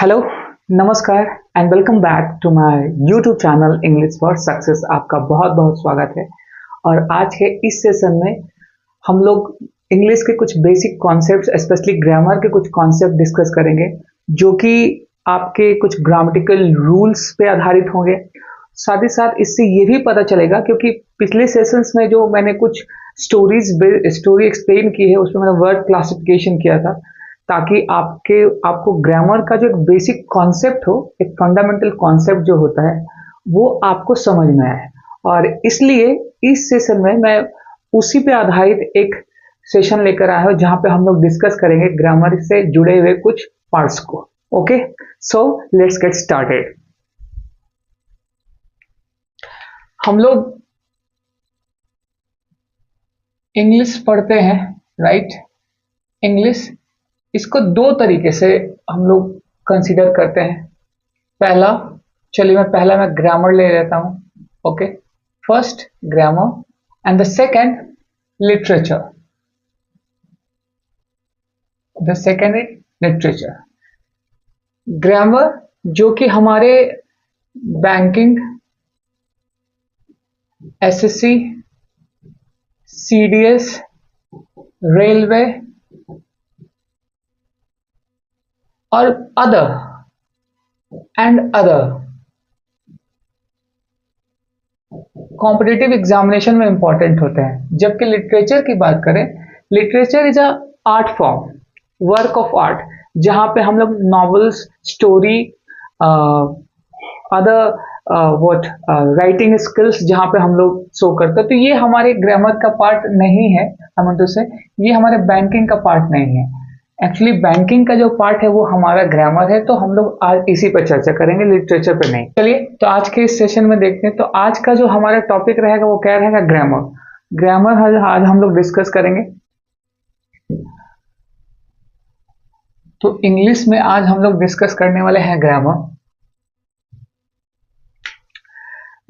Hello, नमस्कार and welcome back to my YouTube channel English for success. आपका बहुत बहुत स्वागत है। और आज के इस सेशन में हम लोग इंग्लिश के कुछ बेसिक कॉन्सेप्ट्स, स्पेशली ग्रामर के कुछ कॉन्सेप्ट डिस्कस करेंगे, जो कि आपके कुछ ग्रामेटिकल रूल्स पे आधारित होंगे। साथ ही साथ इससे ये भी पता चलेगा, क्योंकि पिछले सेशंस में जो मैंने कुछ स्टोरी एक्सप्लेन की है, उसमें मैंने वर्ड क्लासिफिकेशन किया था, ताकि आपको ग्रामर का जो एक बेसिक कॉन्सेप्ट हो, एक फंडामेंटल कॉन्सेप्ट जो होता है, वो आपको समझ में आए। और इसलिए इस सेशन में मैं उसी पे आधारित एक सेशन लेकर आया हूँ, जहां पे हम लोग डिस्कस करेंगे ग्रामर से जुड़े हुए कुछ पार्ट्स को। Okay, so let's get started. हम लोग इंग्लिश पढ़ते हैं, राइट? इंग्लिश, इसको दो तरीके से हम लोग कंसीडर करते हैं। पहला, चलिए मैं ग्रामर ले लेता हूं। Okay, first grammar and the second literature. Grammar जो कि हमारे बैंकिंग, एसएससी, सीडीएस, रेलवे और अदर कॉम्पिटिटिव एग्जामिनेशन में इंपॉर्टेंट होते हैं। जबकि लिटरेचर की बात करें, literature is a art form, work of art, जहां पे हम लोग novels, story, other what writing skills जहां पे हम लोग शो करते हैं। तो ये हमारे ग्रामर का पार्ट नहीं है। हम तो से ये हमारे बैंकिंग का पार्ट नहीं है। एक्चुअली बैंकिंग का जो पार्ट है वो हमारा ग्रामर है। तो हम लोग आज इसी पर चर्चा करेंगे, लिटरेचर पे नहीं। चलिए, तो आज के इस सेशन में देखते हैं। तो आज का जो हमारा टॉपिक रहेगा वो क्या रहेगा? ग्रामर। ग्रामर आज हम लोग डिस्कस करेंगे। तो इंग्लिश में आज हम लोग डिस्कस करने वाले हैं ग्रामर।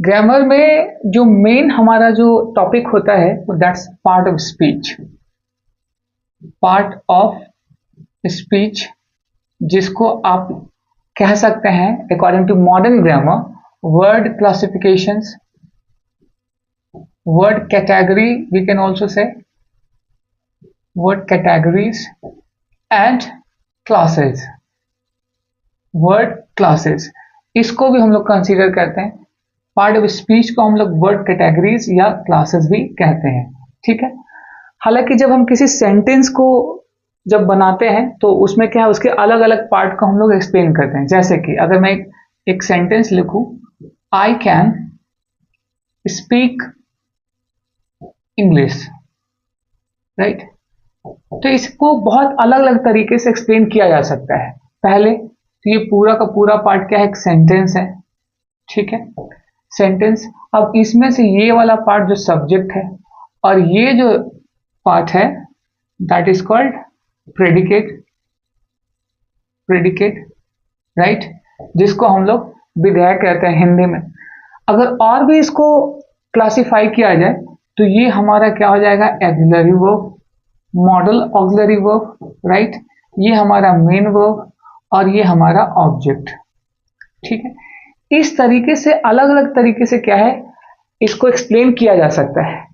ग्रामर में जो मेन हमारा जो टॉपिक होता है वो that's part of speech. Part of speech, जिसको आप कह सकते हैं according to modern grammar, word classifications, word category, we can also say word categories and classes. Word classes, इसको भी हम लोग कंसीडर करते हैं। पार्ट ऑफ स्पीच को हम लोग वर्ड कैटेगरीज या क्लासेस भी कहते हैं। ठीक है। हालांकि जब हम किसी सेंटेंस को जब बनाते हैं तो उसमें क्या है, उसके अलग अलग पार्ट को हम लोग एक्सप्लेन करते हैं। जैसे कि अगर मैं एक सेंटेंस लिखूं, I can speak English, right? तो इसको बहुत अलग अलग तरीके से एक्सप्लेन किया जा सकता है। पहले तो ये पूरा का पूरा पार्ट क्या है? एक सेंटेंस है। ठीक है, सेंटेंस। अब इसमें से ये वाला पार्ट जो सब्जेक्ट है, और ये जो पार्ट है that is called predicate. Right, जिसको हम लोग विधायक कहते हैं हिंदी में। अगर और भी इसको क्लासिफाई किया जाए तो ये हमारा क्या हो जाएगा? Auxiliary verb, model auxiliary verb, right? ये हमारा मेन वर्ब और ये हमारा ऑब्जेक्ट। ठीक है, इस तरीके से अलग अलग तरीके से क्या है, इसको एक्सप्लेन किया जा सकता है।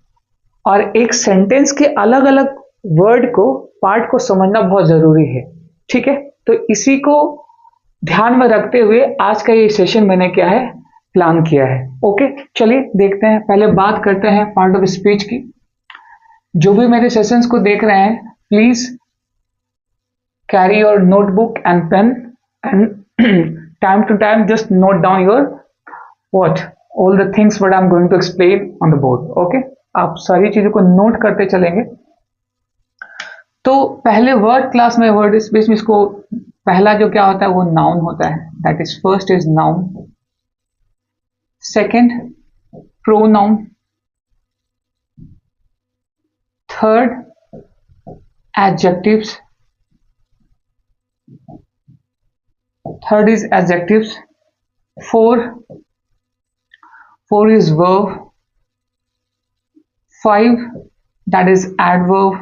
और एक सेंटेंस के अलग अलग वर्ड को, पार्ट को समझना बहुत जरूरी है। ठीक है, तो इसी को ध्यान में रखते हुए आज का ये सेशन मैंने क्या है, प्लान किया है। ओके, चलिए देखते हैं। पहले बात करते हैं पार्ट ऑफ स्पीच की। जो भी मेरे सेशंस को देख रहे हैं, please carry your notebook and pen and time to time just note down your all the things what I'm going to explain on the board. Okay, आप सारी चीजों को नोट करते चलेंगे। तो पहले वर्ड क्लास में, वर्ड स्पीच में, इसको पहला जो क्या होता है वो नाउन होता है। That is first is noun, second pronoun, third adjectives, third is adjectives, four is verb, five that is adverb,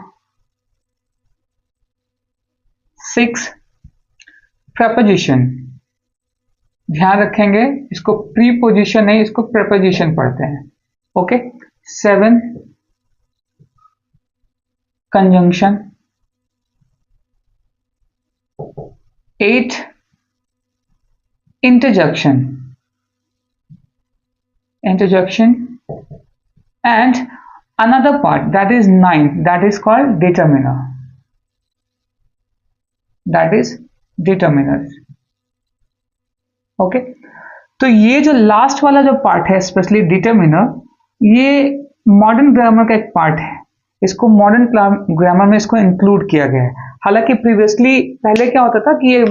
six preposition, ध्यान रखेंगे, इसको प्रीपोजिशन नहीं, इसको प्रेपोजिशन पढ़ते हैं। Okay, 7 conjunction, 8 interjection, and another part, that is 9, that is called determiner, that is determiners। Okay, तो ये जो लास्ट वाला जो पार्ट है स्पेशली डिटरमिनर, ये मॉडर्न ग्रामर का एक पार्ट है। इसको मॉडर्न ग्रामर में इसको इंक्लूड किया गया है। हालांकि प्रीवियसली पहले क्या होता था कि ये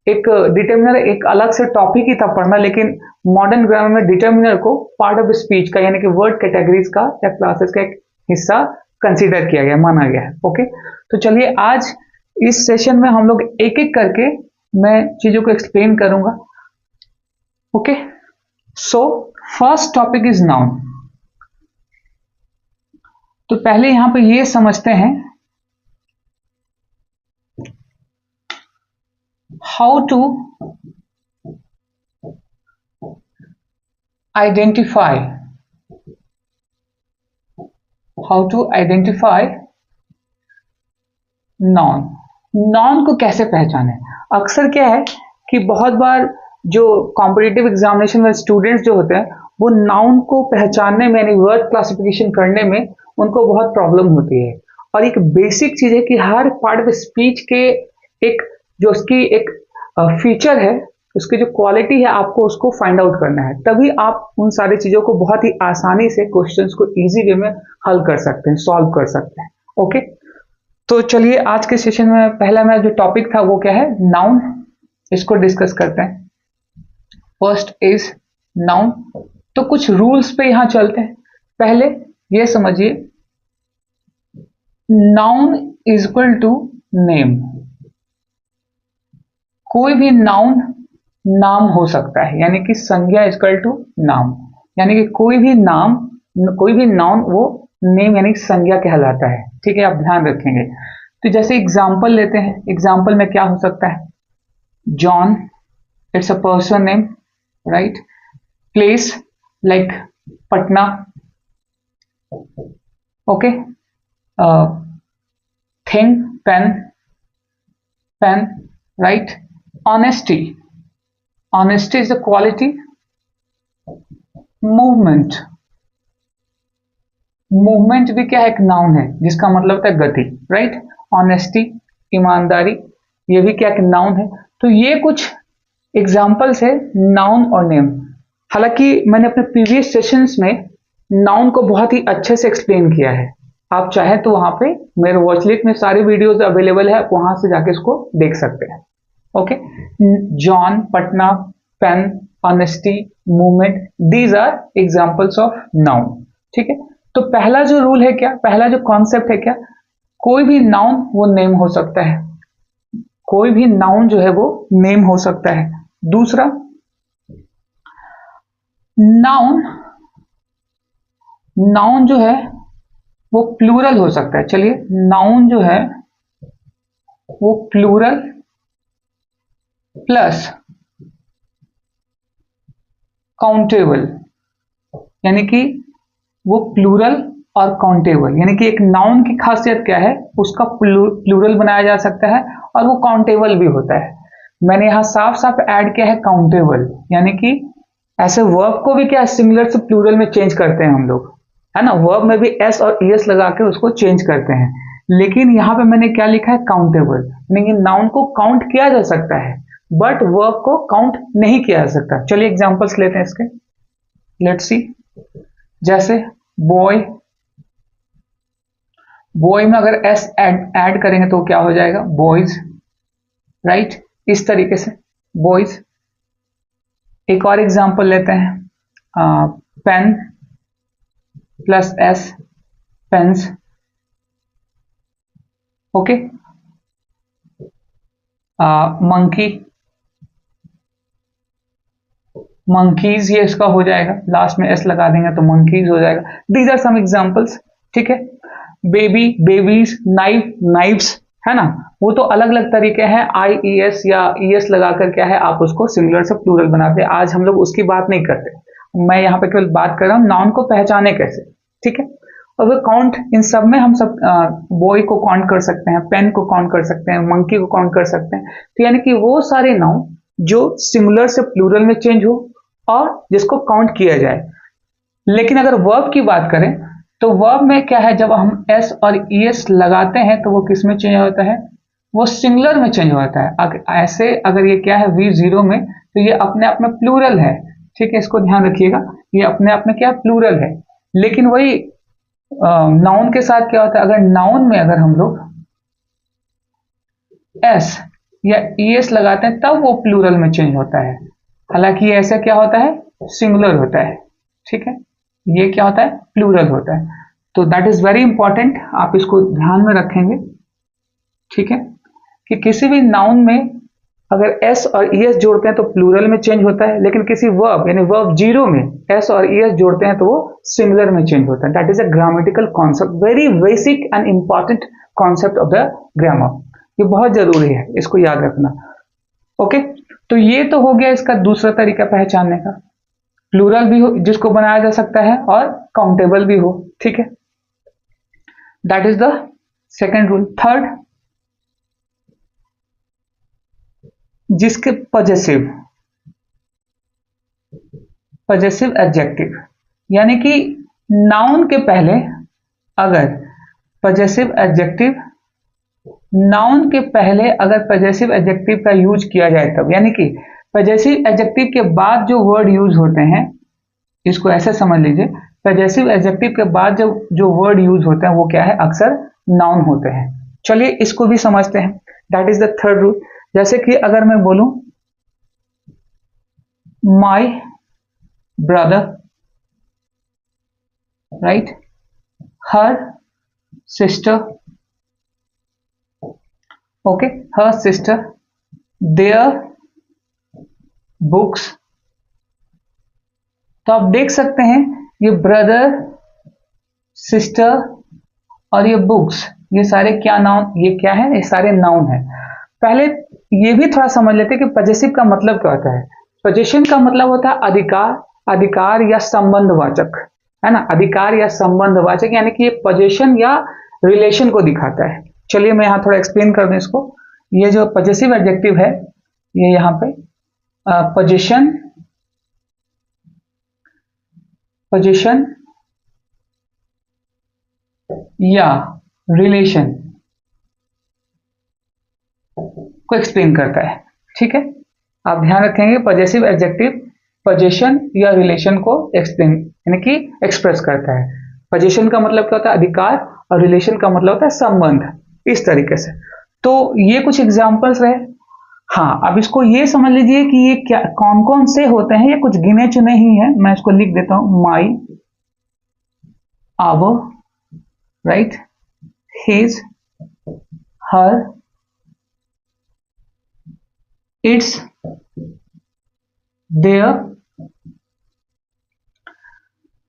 एक डिटरमिनर एक अलग से टॉपिक ही था पढ़ना, लेकिन मॉडर्न ग्रामर में डिटरमिनर को पार्ट ऑफ स्पीच का यानी कि वर्ड कैटेगरीज का या क्लासेस का एक हिस्सा कंसीडर किया गया, माना गया है। ओके, तो चलिए आज इस सेशन में हम लोग एक एक करके मैं चीजों को एक्सप्लेन करूंगा। Okay, so first topic is noun. तो पहले यहां पे ये समझते हैं how to identify noun. Noun को कैसे पहचाने? अक्सर क्या है कि बहुत बार जो कॉम्पिटिटिव एग्जामिनेशन में स्टूडेंट्स जो होते हैं वो नाउन को पहचानने में यानी वर्ड क्लासिफिकेशन करने में उनको बहुत प्रॉब्लम होती है। और एक बेसिक चीज है कि हर पार्ट ऑफ स्पीच के एक जो उसकी एक फीचर है, उसकी जो क्वालिटी है, आपको उसको फाइंड आउट करना है, तभी आप उन सारी चीजों को बहुत ही आसानी से क्वेश्चंस को इजी वे में हल कर सकते हैं, सॉल्व कर सकते हैं। ओके, तो चलिए आज के सेशन में पहला मेरा जो टॉपिक था वो क्या है? नाउन। इसको डिस्कस करते हैं। First is noun. तो कुछ रूल्स पे यहां चलते हैं। पहले ये समझिए, noun is equal to name. कोई भी नाउन नाम हो सकता है, यानी कि संज्ञा इज इक्वल टू नाम, यानी कि कोई भी नाउन वो नेम यानी संज्ञा कहलाता है। ठीक है, आप ध्यान रखेंगे। तो जैसे एग्जाम्पल लेते हैं, एग्जाम्पल में क्या हो सकता है? John, it's a person name, right. Place like Patna, okay. Thing, pen, right. Honesty is the quality. Movement भी क्या है? एक नाउन है जिसका मतलब होता है गति, राइट। ऑनेस्टी, ईमानदारी, ये भी क्या एक नाउन है। तो ये कुछ एग्जाम्पल्स है नाउन और नेम। हालांकि मैंने अपने प्रीवियस सेशंस में नाउन को बहुत ही अच्छे से एक्सप्लेन किया है। आप चाहे तो वहां पे मेरे वॉचलिस्ट में सारी वीडियोस अवेलेबल है, आप वहां से जाके इसको देख सकते हैं। Okay, John, Patna, pen, honesty, movement, these are examples of noun. ठीक है, तो पहला जो रूल है क्या, पहला जो कॉन्सेप्ट है क्या? कोई भी नाउन वो नेम हो सकता है। कोई भी नाउन जो है वो नेम हो सकता है। दूसरा, नाउन जो है वो प्लूरल हो सकता है। चलिए, नाउन जो है वो प्लूरल प्लस काउंटेबल, यानी कि वो प्लूरल और काउंटेबल, यानी कि एक नाउन की खासियत क्या है, उसका प्लूरल बनाया जा सकता है और वो काउंटेबल भी होता है। मैंने यहां साफ साफ ऐड किया है काउंटेबल, यानी कि ऐसे वर्ब को भी क्या सिमिलर से प्लूरल में चेंज करते हैं हम लोग, है ना। वर्ब में भी एस और ईएस लगा के उसको चेंज करते हैं, लेकिन यहां पे मैंने क्या लिखा है? काउंटेबल, यानी कि नाउन को काउंट किया जा सकता है बट वर्ब को काउंट नहीं किया जा सकता। चलिए एग्जांपल्स लेते हैं इसके, लेट्स सी। जैसे बॉय में अगर एस ऐड करेंगे तो क्या हो जाएगा? Boys, right. इस तरीके से बॉयज। एक और एग्जांपल लेते हैं, pen plus S, pens, okay. Monkeys, ये इसका हो जाएगा, लास्ट में एस लगा देंगे तो मंकीज हो जाएगा। These are some examples. ठीक है, बेबी, बेबीज, नाइफ, नाइव्स, है ना। वो तो अलग अलग तरीके हैं, आई ई एस या ई एस लगाकर क्या है आप उसको सिंगुलर से प्लूरल बनाते हैं। आज हम लोग उसकी बात नहीं करते, मैं यहाँ पे केवल बात कर रहा हूँ नाउन को पहचाने कैसे, ठीक है। और काउंट, इन सब में हम सब बॉय को काउंट कर सकते हैं, पेन को काउंट कर सकते हैं, मंकी को काउंट कर सकते हैं। तो यानी कि वो सारे नाउन जो सिंगुलर से प्लूरल में चेंज हो और जिसको काउंट किया जाए। लेकिन अगर वर्ब की बात करें तो वर्ब में क्या है, जब हम एस और ई एस लगाते हैं तो वो किस में चेंज होता है, वो सिंगुलर में चेंज होता है। ऐसे अगर ये क्या है V0 में, तो ये अपने आप में प्लूरल है, ठीक है, इसको ध्यान रखिएगा, ये अपने आप में क्या प्लूरल है। लेकिन वही नाउन के साथ क्या होता है, अगर नाउन में अगर हम लोग एस या ई एस लगाते हैं तब वो प्लूरल में चेंज होता है। हालांकि ऐसा क्या होता है, सिंगुलर होता है, ठीक है, ये क्या होता है, प्लूरल होता है। तो दैट इज वेरी इंपॉर्टेंट, आप इसको ध्यान में रखेंगे, ठीक है, कि किसी भी नाउन में अगर एस और ई एस जोड़ते हैं तो प्लूरल में चेंज होता है, लेकिन किसी वर्ब यानी वर्ब जीरो में एस और ई एस जोड़ते हैं तो वो सिंगुलर में चेंज होता है। That is a grammatical concept, very basic and important concept of the grammar, ये बहुत जरूरी है, इसको याद रखना। ओके, तो ये तो हो गया इसका दूसरा तरीका पहचानने का, प्लूरल भी हो जिसको बनाया जा सकता है और काउंटेबल भी हो, ठीक है, that is the second rule. Third, जिसके पॉजेसिव एडजेक्टिव, यानी कि नाउन के पहले अगर पॉजेसिव एडजेक्टिव, नाउन के पहले अगर पॉजेसिव एडजेक्टिव का यूज किया जाए तब, यानी कि पॉजेसिव एडजेक्टिव के बाद जो वर्ड यूज होते हैं, इसको ऐसे समझ लीजिए, पॉजेसिव एडजेक्टिव के बाद जो वर्ड यूज होते हैं वो क्या है, अक्सर नाउन होते हैं। चलिए इसको भी समझते हैं, that is the third rule. जैसे कि अगर मैं बोलूं my brother, right, her sister, okay, her sister, their books, तो आप देख सकते हैं ये ब्रदर, सिस्टर और ये बुक्स, ये सारे क्या नाउन, ये क्या है, ये सारे नाउन है। पहले ये भी थोड़ा समझ लेते हैं कि पॉजेसिव का मतलब क्या होता है। पोजीशन का मतलब होता है अधिकार, अधिकार या संबंधवाचक, है ना, अधिकार या संबंधवाचक, यानी कि ये पोजीशन या रिलेशन को दिखाता है। चलिए मैं यहाँ थोड़ा एक्सप्लेन कर दूं इसको। ये जो पॉजेसिव एडजेक्टिव है, ये यहाँ पे पोजीशन, पोजीशन या रिलेशन को एक्सप्लेन करता है, ठीक है। आप ध्यान रखेंगे पॉजेसिव एडजेक्टिव पोजीशन या रिलेशन को एक्सप्लेन यानी कि एक्सप्रेस करता है। पोजीशन का मतलब क्या होता है, अधिकार, और रिलेशन का मतलब होता है संबंध, इस तरीके से। तो ये कुछ एग्जांपल्स रहे। हाँ, अब इसको ये समझ लीजिए कि ये क्या कौन कौन से होते हैं, ये कुछ गिने चुने ही हैं, मैं इसको लिख देता हूं, my, our, right, his, her, its, their,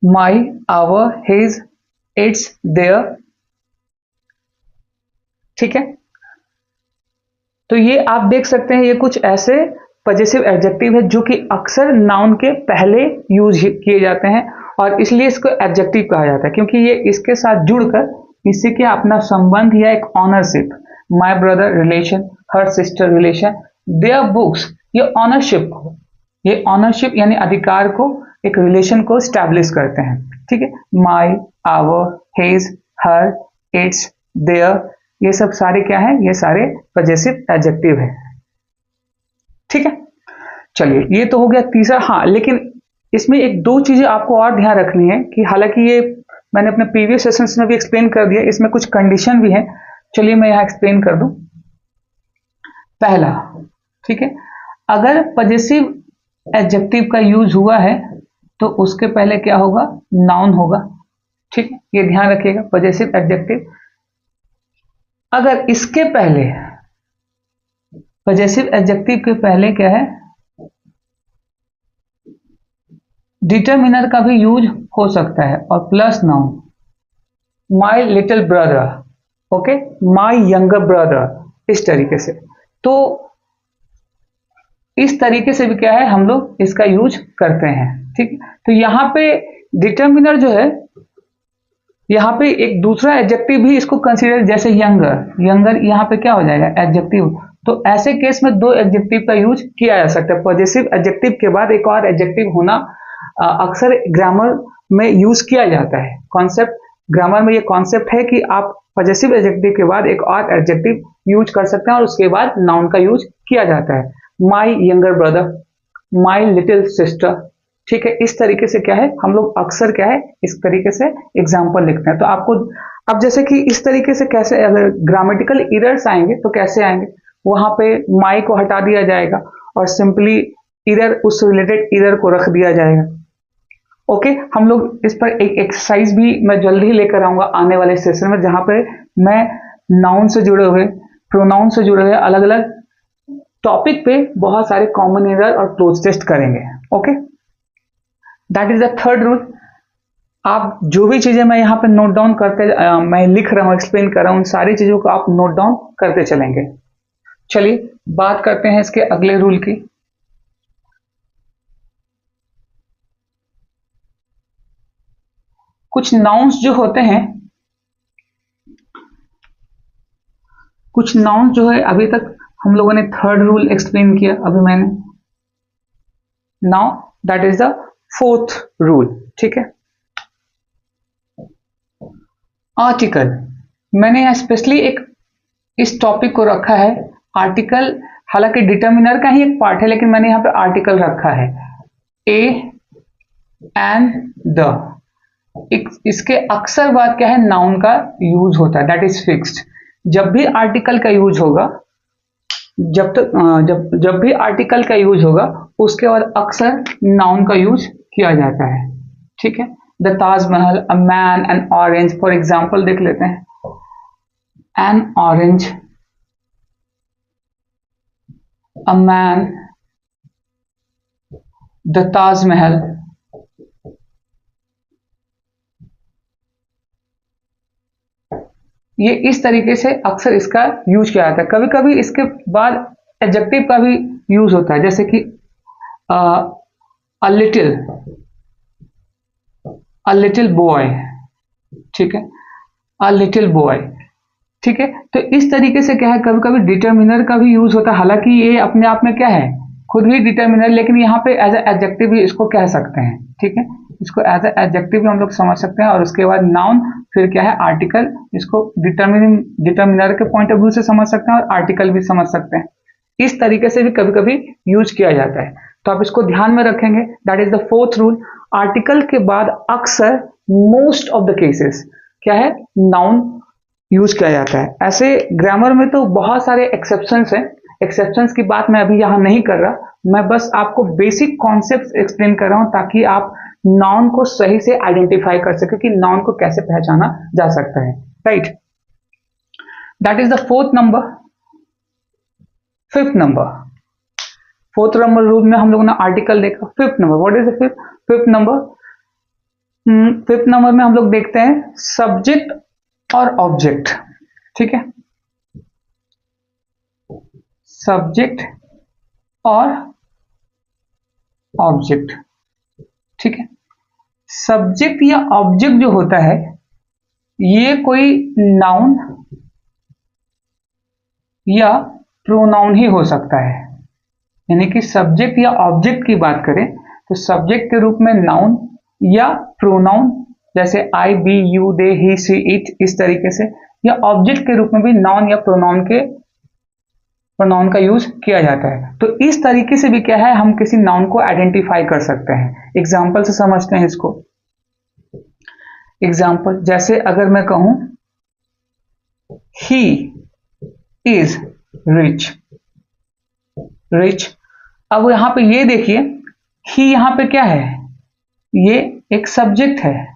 my, our, his, its, their, ठीक है। तो ये आप देख सकते हैं, ये कुछ ऐसे पॉजेसिव एडजेक्टिव है जो कि अक्सर नाउन के पहले यूज किए जाते हैं, और इसलिए इसको एडजेक्टिव कहा जाता है, क्योंकि ये इसके साथ जुड़कर इससे क्या अपना संबंध या एक ownership, my brother relation, her sister relation, their books, ये ऑनरशिप को, ये ऑनरशिप यानी अधिकार को, एक रिलेशन को स्टैब्लिश करते हैं, ठीक है। My, our, his, her, its, their, ये सब सारे क्या है, ये सारे पॉजेसिव एडजेक्टिव है, ठीक है। चलिए ये तो हो गया तीसरा। हाँ, लेकिन इसमें एक दो चीजें आपको और ध्यान रखनी है कि हालांकि ये मैंने अपने प्रीवियस सेशंस में भी एक्सप्लेन कर दिया, इसमें कुछ कंडीशन भी है। चलिए मैं यहां एक्सप्लेन कर दूं। पहला, ठीक है, अगर पॉजेसिव एडजेक्टिव का यूज हुआ है तो उसके पहले क्या होगा, नाउन होगा, ठीक है, ये ध्यान रखिएगा। पॉजेसिव एडजेक्टिव अगर इसके पहले, पॉजेसिव एडजेक्टिव के पहले क्या है, डिटरमिनर का भी यूज हो सकता है, और plus noun, my little brother, okay, my younger brother, इस तरीके से। तो इस तरीके से भी क्या है, हम लोग इसका यूज करते हैं। ठीक, तो यहाँ पे डिटर्मिनर जो है, यहाँ पे एक दूसरा एडजेक्टिव भी इसको कंसीडर, जैसे यंगर, यंगर यहाँ पे क्या हो जाएगा, एडजेक्टिव। तो ऐसे केस में दो एडजेक्टिव का यूज किया जा सकता है। पॉजिटिव एडजेक्टिव के बाद एक और एडजेक्टिव होना अक्सर ग्रामर में यूज किया जाता है। कॉन्सेप्ट, ग्रामर में ये कॉन्सेप्ट है कि आप पॉजिटिव एडजेक्टिव के बाद एक और एडजेक्टिव यूज कर सकते हैं और उसके बाद नाउन का यूज किया जाता है। My younger brother, my little sister. ठीक है, इस तरीके से क्या है, हम लोग अक्सर क्या है, इस तरीके से एग्जाम्पल लिखते हैं। तो आपको अब जैसे कि इस तरीके से कैसे अगर ग्रामेटिकल एरर्स आएंगे तो कैसे आएंगे, वहां पे माई को हटा दिया जाएगा और सिंपली एरर, उस रिलेटेड एरर को रख दिया जाएगा। ओके, हम लोग इस पर एक एक्सरसाइज भी मैं जल्दी ही लेकर आऊंगा आने वाले सेशन में, जहां पे मैं नाउन से जुड़े हुए, प्रोनाउन से जुड़े हुए अलग अलग टॉपिक पे बहुत सारे कॉमन एरर और क्लोज टेस्ट करेंगे। Okay, that is the third rule. आप जो भी चीजें मैं यहाँ पे नोट डाउन करते मैं लिख रहा हूँ, एक्सप्लेन कर रहा हूँ, उन सारी चीजों को आप नोट डाउन करते चलेंगे। चलिए बात करते हैं इसके अगले रूल की। कुछ नाउन्स जो होते हैं, कुछ नाउन्स जो है, अभी तक हम लोगों ने थर्ड रूल एक्सप्लेन किया, अभी मैंने, now that is the fourth rule. ठीक है, आर्टिकल, मैंने यहाँ स्पेशली एक इस टॉपिक को रखा है आर्टिकल, हालांकि डिटर्मिनर का ही एक पार्ट है, लेकिन मैंने यहाँ पे आर्टिकल रखा है। ए एंड द, इसके अक्सर बाद क्या है, नाउन का यूज होता है, दैट इज फिक्स्ड। जब भी आर्टिकल का यूज होगा, जब भी आर्टिकल का यूज होगा, उसके बाद अक्सर नाउन का यूज किया जाता है। ठीक है, the Taj Mahal, a man, N orange, for example देख लेते हैं। N orange, a man, the Taj Mahal. ये इस तरीके से अक्सर इसका यूज किया जाता है। कभी कभी इसके बाद एडजेक्टिव का भी यूज होता है, जैसे कि अ लिटिल बॉय। ठीक है, अ लिटिल बॉय। ठीक है, तो इस तरीके से क्या है, कभी कभी डिटर्मिनर का भी यूज होता है, हालांकि ये अपने आप में क्या है, खुद ही डिटर्मिनर, लेकिन यहाँ पे एज एडजेक्टिव भी इसको कह सकते हैं। ठीक है, इसको एज एडजेक्टिव भी हम लोग समझ सकते हैं, और उसके बाद नाउन, फिर क्या है आर्टिकल, इसको डिटर्मिनर के पॉइंट ऑफ व्यू से समझ सकते हैं और आर्टिकल भी समझ सकते हैं। इस तरीके से भी कभी कभी यूज किया जाता है, तो आप इसको ध्यान में रखेंगे। That is the fourth rule. Article के बाद अक्सर मोस्ट ऑफ द केसेस क्या है, नाउन यूज किया जाता है। ऐसे ग्रामर में तो बहुत सारे एक्सेप्शंस हैं, एक्सेप्शंस की बात मैं अभी यहाँ नहीं कर रहा, मैं बस आपको बेसिक कॉन्सेप्ट्स एक्सप्लेन कर रहा हूँ, ताकि आप नाउन को सही से आइडेंटिफाई कर सके कि नाउन को कैसे पहचाना जा सकता है। Right, that is the fourth number. Fifth number, fourth number rule में हम लोगों ने आर्टिकल देखा। Fifth number, what is the fifth number? Fifth number में हम लोग देखते हैं सब्जेक्ट और ऑब्जेक्ट। ठीक है, सब्जेक्ट और ऑब्जेक्ट। ठीक है, सब्जेक्ट या ऑब्जेक्ट जो होता है, ये कोई नाउन या प्रोनाउन ही हो सकता है। यानी कि सब्जेक्ट या ऑब्जेक्ट की बात करें तो सब्जेक्ट के रूप में नाउन या प्रोनाउन, जैसे I, we, you, they, he, she, it, इस तरीके से, या ऑब्जेक्ट के रूप में भी नाउन या प्रोनाउन का यूज किया जाता है। तो इस तरीके से भी क्या है, हम किसी नाउन को आइडेंटिफाई कर सकते हैं। एग्जाम्पल से समझते हैं इसको। एग्जाम्पल, जैसे अगर मैं कहूं ही इज रिच, रिच, अब यहां पे ये देखिए, ही यहां पे क्या है, ये एक सब्जेक्ट है,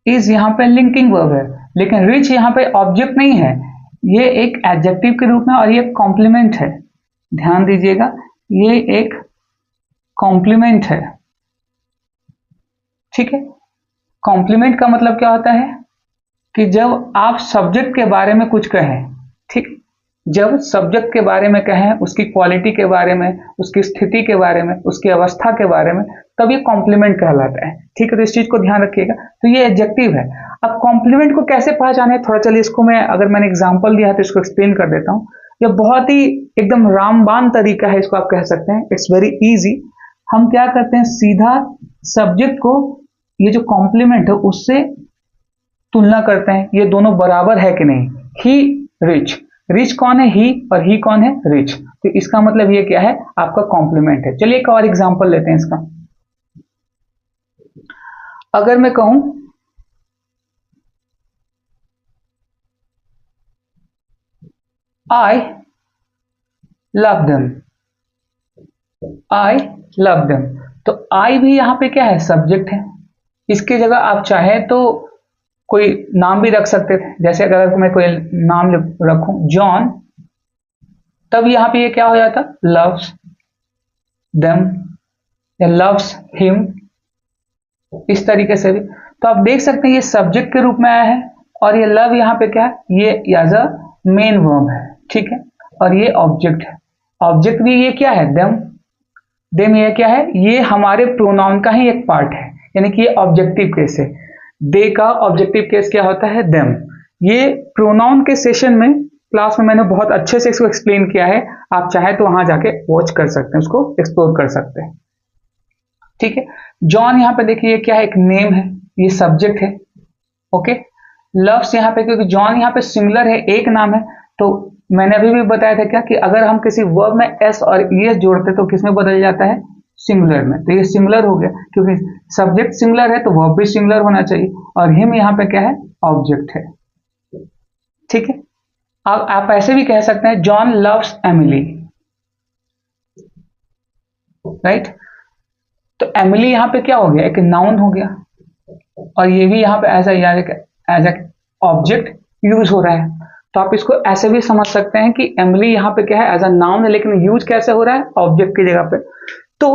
इज यहां पे लिंकिंग वर्ब है, लेकिन रिच यहां पे ऑब्जेक्ट नहीं है, ये एक एडजेक्टिव के रूप में, और ये कॉम्प्लीमेंट है। ध्यान दीजिएगा, ये एक कॉम्प्लीमेंट है। ठीक है, कॉम्प्लीमेंट का मतलब क्या होता है, कि जब आप सब्जेक्ट के बारे में कुछ कहें, ठीक, जब सब्जेक्ट के बारे में कहें, उसकी क्वालिटी के बारे में, उसकी स्थिति के बारे में, उसकी अवस्था के बारे में, तब ये कॉम्प्लीमेंट कहलाता है। ठीक है, तो इस चीज को ध्यान रखिएगा। तो ये एडजेक्टिव है। अब कॉम्प्लीमेंट को कैसे पहचाने, थोड़ा चलिए इसको मैं, अगर मैंने एग्जांपल दिया है तो इसको एक्सप्लेन कर देता हूँ। ये बहुत ही एकदम रामबाण तरीका है, इसको आप कह सकते हैं, इट्स वेरी इजी। हम क्या करते हैं, सीधा सब्जेक्ट को ये जो कॉम्प्लीमेंट है उससे तुलना करते हैं, ये दोनों बराबर है कि नहीं। ही रिच, रिच कौन है, ही, और ही कौन है, रिच। तो इसका मतलब ये क्या है, आपका कॉम्प्लीमेंट है। चलिए एक और एग्जांपल लेते हैं इसका। अगर मैं कहूं I love them, I love them, तो आई भी यहां पे क्या है, सब्जेक्ट है। इसकी जगह आप चाहे तो कोई नाम भी रख सकते थे, जैसे अगर मैं कोई नाम रखूं जॉन, तब यहां पे ये क्या हो जाता, लव्स देम या लव्स हिम, इस तरीके से भी। तो आप देख सकते हैं ये सब्जेक्ट के रूप में आया है, और ये लव यहाँ पे क्या है, ये एज अ मेन वर्ब है। ठीक है, और ये ऑब्जेक्ट है। ऑब्जेक्ट भी ये क्या है, देम, देम ये क्या है, ये हमारे प्रोनाउन का ही एक पार्ट है, यानी कि ये ऑब्जेक्टिव केस है। दे का ऑब्जेक्टिव केस क्या होता है, देम। ये प्रोनाउन के सेशन में क्लास में मैंने बहुत अच्छे से इसको एक्सप्लेन किया है, आप चाहे तो वहां जाके वॉच कर सकते हैं, उसको एक्सप्लोर कर सकते हैं। ठीक है, जॉन यहाँ पे देखिए क्या है, एक नेम है, ये सब्जेक्ट है। ओके, लव्स यहाँ पे, क्योंकि जॉन यहाँ पे सिंगुलर है, एक नाम है, तो मैंने अभी भी बताया था क्या कि अगर हम किसी वर्ब में एस और ईएस जोड़ते तो किसमें बदल जाता है, सिंगुलर में। तो ये सिंगुलर हो गया, क्योंकि सब्जेक्ट सिंगुलर है तो वर्ब भी सिंगुलर होना चाहिए, और हिम यहाँ पे क्या है, ऑब्जेक्ट है। ठीक है, आप ऐसे भी कह सकते हैं जॉन लव्स एमिली, राइट। तो एमिली यहाँ पे क्या हो गया, एक नाउन हो गया, और ये भी यहाँ पे एज ए ऑब्जेक्ट यूज हो रहा है। तो आप इसको ऐसे भी समझ सकते हैं कि एमिली यहाँ पे क्या है, एज अ नाउन है, लेकिन यूज कैसे हो रहा है, ऑब्जेक्ट की जगह पे। तो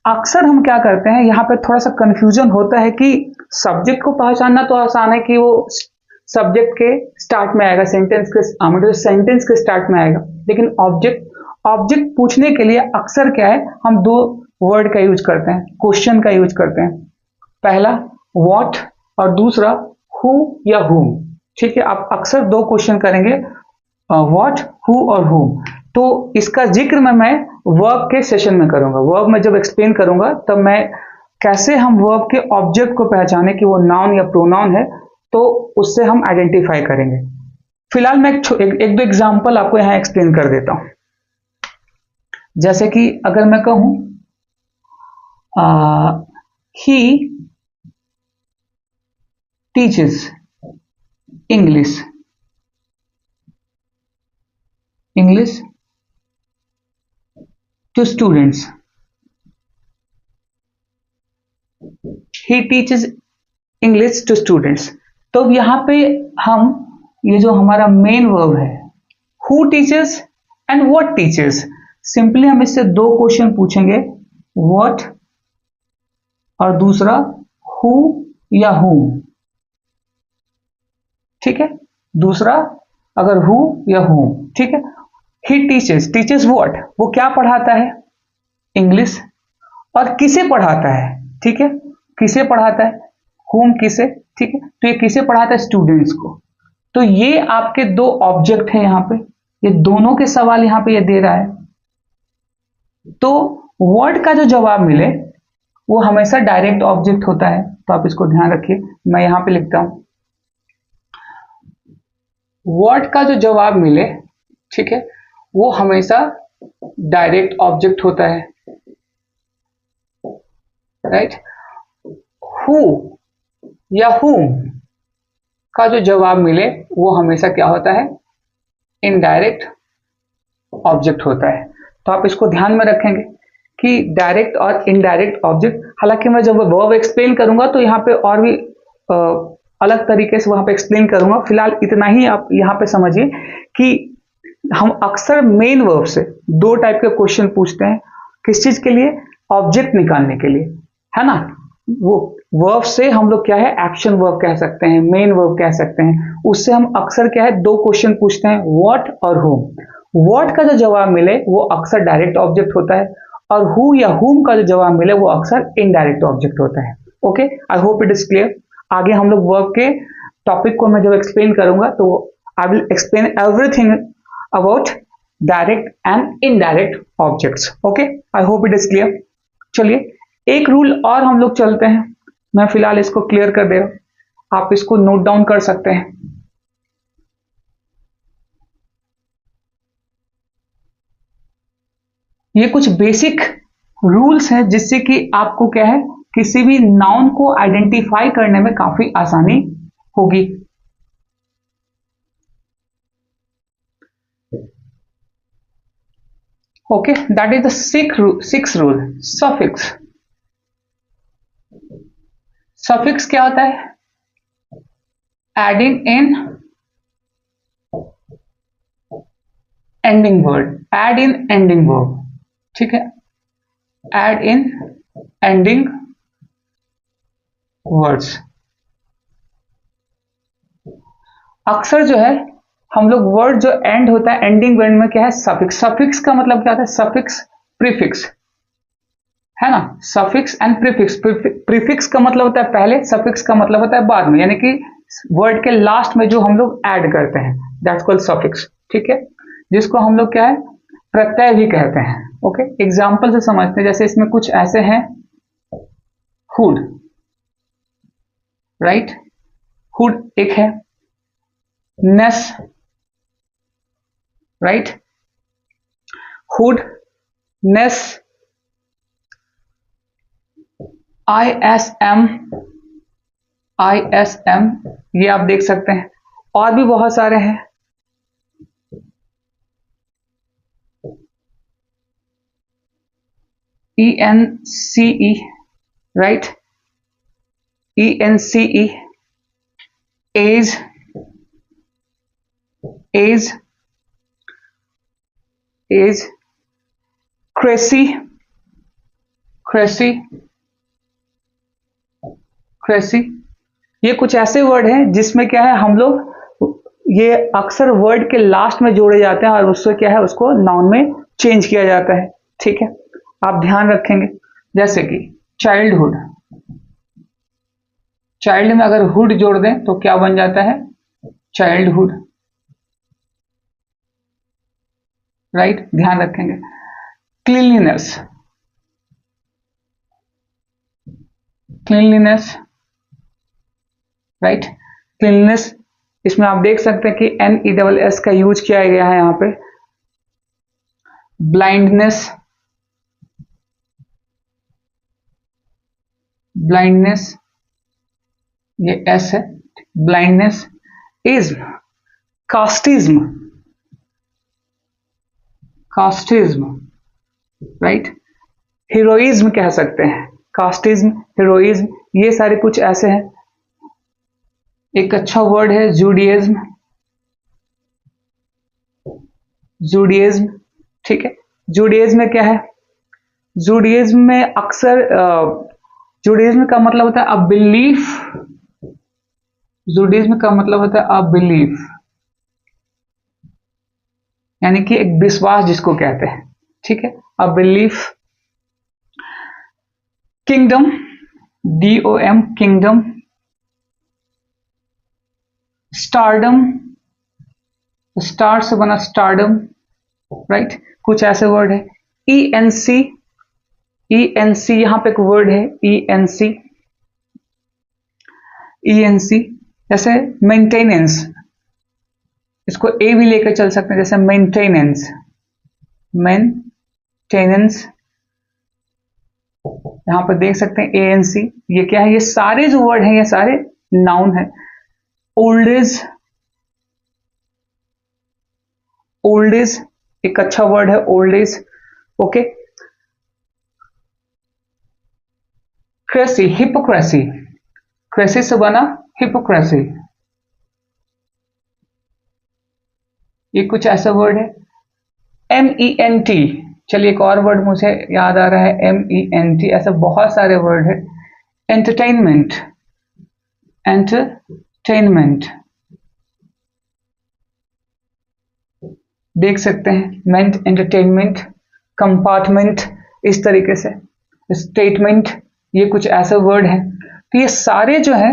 अक्सर हम क्या करते हैं, यहाँ पे थोड़ा सा कंफ्यूजन होता है कि सब्जेक्ट को पहचानना तो आसान है कि वो सब्जेक्ट के स्टार्ट में आएगा, सेंटेंस के मतलब सेंटेंस के स्टार्ट में आएगा, लेकिन ऑब्जेक्ट पूछने के लिए अक्सर क्या है, हम दो वर्ड का यूज करते हैं, क्वेश्चन का यूज करते हैं। पहला व्हाट और दूसरा हु या हुम। ठीक है, आप अक्सर दो क्वेश्चन करेंगे, व्हाट, हु और हुम। तो इसका जिक्र मैं वर्ब के सेशन में करूंगा, वर्ब में जब एक्सप्लेन करूंगा तब मैं कैसे हम वर्ब के ऑब्जेक्ट को पहचाने कि वो नाउन या प्रोनाउन है, तो उससे हम आइडेंटिफाई करेंगे। फिलहाल मैं एक दो एग्जांपल आपको यहां एक्सप्लेन कर देता हूं। जैसे कि अगर मैं कहूं he teaches English to students, he teaches English to students। तो यहां पे हम, ये जो हमारा मेन वर्ब है, who teaches and what teaches, simply हम इससे दो क्वेश्चन पूछेंगे, what और दूसरा हु या whom। ठीक है, दूसरा अगर हु या whom। ठीक है, he teaches what, वो क्या पढ़ाता है, इंग्लिश। और किसे पढ़ाता है, ठीक है, किसे पढ़ाता है, whom किसे, ठीक है, तो ये किसे पढ़ाता है, स्टूडेंट्स को। तो ये आपके दो ऑब्जेक्ट हैं यहां पे, ये दोनों के सवाल यहां पे ये दे रहा है। तो वर्ड का जो जवाब मिले वो हमेशा डायरेक्ट ऑब्जेक्ट होता है, तो आप इसको ध्यान रखिए। मैं यहां पे लिखता हूं, वर्ड का जो जवाब मिले, ठीक है, वो हमेशा डायरेक्ट ऑब्जेक्ट होता है, राइट। हु या whom का जो जवाब मिले वो हमेशा क्या होता है, इनडायरेक्ट ऑब्जेक्ट होता है। तो आप इसको ध्यान में रखेंगे कि डायरेक्ट और इनडायरेक्ट ऑब्जेक्ट। हालांकि मैं जब वर्ब एक्सप्लेन करूंगा तो यहाँ पे और भी अलग तरीके से वहां पे एक्सप्लेन करूंगा। फिलहाल इतना ही आप यहाँ पे समझिए कि हम अक्सर मेन वर्ब से दो टाइप के क्वेश्चन पूछते हैं, किस चीज के लिए, ऑब्जेक्ट निकालने के लिए, है ना। वो वर्ब से हम लोग क्या है एक्शन वर्ब कह सकते हैं, मेन वर्ब कह सकते हैं। उससे हम अक्सर क्या है दो क्वेश्चन पूछते हैं, व्हाट और हुम। व्हाट का जो जवाब मिले वो अक्सर डायरेक्ट ऑब्जेक्ट होता है, और हु या हुम का जो जवाब मिले वो अक्सर इनडायरेक्ट ऑब्जेक्ट होता है। Okay, I hope it is clear. आगे हम लोग वर्ब के टॉपिक को मैं जब एक्सप्लेन करूंगा तो I will explain everything about direct and indirect objects. Okay, I hope it is clear. चलिए एक रूल और हम लोग चलते हैं, मैं फिलहाल इसको क्लियर कर दे रहा हूं, आप इसको नोट डाउन कर सकते हैं। ये कुछ बेसिक रूल्स हैं जिससे कि आपको क्या है किसी भी नाउन को आइडेंटिफाई करने में काफी आसानी होगी। Okay, that is the six rule. Suffix. Suffix क्या होता है? Adding in ending word, add in ending word, ठीक है, एड इन एंडिंग वर्ड्स। अक्सर जो है हम लोग वर्ड जो एंड होता है एंडिंग वर्ड में क्या है सफिक्स। सफिक्स का मतलब क्या होता है? सफिक्स प्रीफिक्स, है ना, सफिक्स एंड प्रीफिक्स। प्रीफिक्स का मतलब होता है पहले, सफिक्स का मतलब होता है बाद में, यानी कि वर्ड के लास्ट में जो हम लोग ऐड करते हैं, दैट्स कॉल्ड सफिक्स, ठीक है, जिसको हम लोग क्या है प्रत्यय भी कहते हैं। ओके, एग्जाम्पल से समझते हैं, जैसे इसमें कुछ ऐसे हैं, हुड, राइट, हुड एक है, नेस, राइट, हुड, नेस, ISM, ISM, ये आप देख सकते हैं, और भी बहुत सारे हैं। ENCE, right, ENCE, age, age, age, cracy, cracy, cracy. ये कुछ ऐसे वर्ड हैं जिसमें क्या है हम लोग ये अक्सर वर्ड के लास्ट में जोड़े जाते हैं और उससे क्या है उसको नाउन में चेंज किया जाता है, ठीक है, आप ध्यान रखेंगे। जैसे कि चाइल्डहुड, चाइल्ड में अगर हुड जोड़ दें तो क्या बन जाता है? चाइल्डहुड, राइट, ध्यान रखेंगे। क्लीनलीनेस, क्लीनलीनेस, राइट, क्लीनलीनेस, इसमें आप देख सकते हैं कि NESS का यूज किया गया है यहाँ पे। ब्लाइंडनेस, ब्लाइंडनेस, ये S है, blindness. Ism, casteism, casteism, right, heroism कह सकते हैं, कास्टिज्म, हीरोइज्म, ये सारे कुछ ऐसे हैं। एक अच्छा वर्ड है जूडियज्म, जूडियज्म, ठीक है, जूडियज्म में क्या है? जूडियज्म में अक्सर जूडियज्म का मतलब होता है अ बिलीफ, जूडियज्म का मतलब होता है अ बिलीफ, यानी कि एक विश्वास जिसको कहते हैं, ठीक है, a belief. Kingdom, DOM, kingdom. Stardom, star से बना स्टारडम, राइट, कुछ ऐसे वर्ड है। ENC, ENC यहां पे एक वर्ड है ENC, ENC, जैसे मेंटेनेंस, इसको ए भी लेकर चल सकते हैं, जैसे मेंटेनेंस, मेंटेनेंस, यहां पर देख सकते हैं ANC, ये क्या है? ये सारे जो वर्ड हैं ये सारे नाउन है। ओल्ड एज, ओल्ड एज एक अच्छा वर्ड है, old age, okay. Cracy, hypocrisy, cracy से बना हिपोक्रेसी, ये कुछ ऐसा वर्ड है। MENT, चलिए एक और वर्ड मुझे याद आ रहा है, MENT, ऐसे बहुत सारे वर्ड है। एंटरटेनमेंट, एंटरटेनमेंट देख सकते हैं, मेंट, एंटरटेनमेंट, कंपार्टमेंट, इस तरीके से स्टेटमेंट, ये कुछ ऐसे वर्ड हैं। तो ये सारे जो है,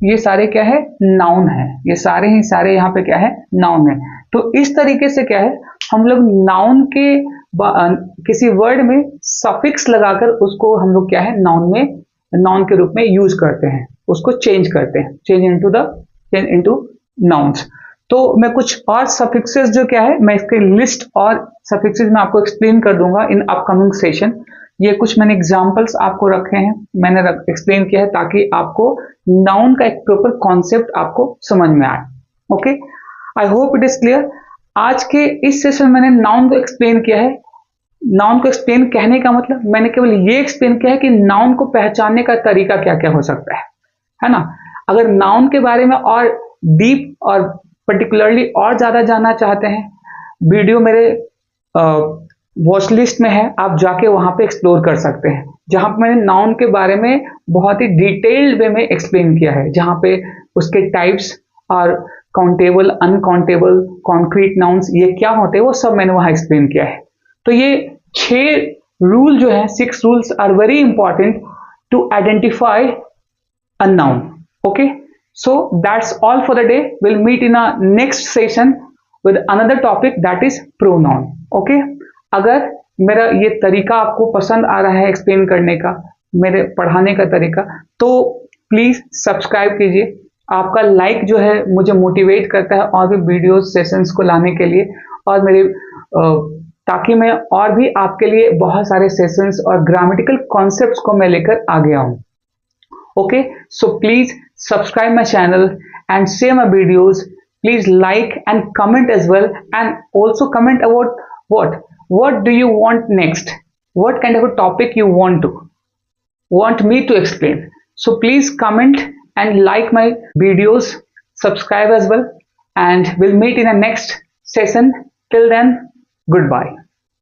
ये सारे क्या है, नाउन है, ये सारे ही सारे यहाँ पे क्या है, नाउन है। तो इस तरीके से क्या है, हम लोग नाउन के किसी वर्ड में सफिक्स लगाकर उसको हम लोग क्या है, नाउन के रूप में यूज करते हैं, उसको चेंज करते हैं, चेंज इनटू नाउन्स। तो मैं कुछ और सफिक्सेस जो क्या है, मैं इसके लिस्ट और सफिक्सेस में आपको एक्सप्लेन कर दूंगा इन अपकमिंग सेशन। ये कुछ मैंने एग्जांपल्स आपको रखे हैं, मैंने एक्सप्लेन किया है ताकि आपको नाउन का एक प्रॉपर कॉन्सेप्ट आपको समझ में आए। Okay, I hope it is clear. आज के इस सेशन में मैंने नाउन को एक्सप्लेन किया है। नाउन को एक्सप्लेन कहने का मतलब मैंने केवल ये एक्सप्लेन किया है कि नाउन को पहचानने का तरीका क्या क्या हो सकता है ना। अगर नाउन के बारे में और डीप और पर्टिकुलरली और ज्यादा जानना चाहते हैं, वीडियो मेरे वॉच लिस्ट में है, आप जाके वहां पे एक्सप्लोर कर सकते हैं, जहां पे मैंने नाउन के बारे में बहुत ही डिटेल्ड वे में एक्सप्लेन किया है, जहां पे उसके टाइप्स और काउंटेबल, अनकाउंटेबल, कॉन्क्रीट नाउन्स ये क्या होते हैं वो सब मैंने वहां एक्सप्लेन किया है। तो ये 6 रूल जो है, 6 rules are very important to identify a noun. Okay, so that's all for the day. We'll meet in a next session with another topic, that is pronoun. Okay, अगर मेरा ये तरीका आपको पसंद आ रहा है एक्सप्लेन करने का, मेरे पढ़ाने का तरीका, तो प्लीज सब्सक्राइब कीजिए। आपका लाइक जो है मुझे मोटिवेट करता है और भी वीडियो सेशंस को लाने के लिए, और मेरे ताकि मैं और भी आपके लिए बहुत सारे सेशंस और ग्रामेटिकल कॉन्सेप्ट्स को मैं लेकर आगे आऊं। Okay, so please subscribe my channel and share my videos. Please like and comment as well, and also comment about what do you want next, what kind of a topic you want me to explain. So please comment and like my videos, subscribe as well, and we'll meet in the next session. Till then, goodbye.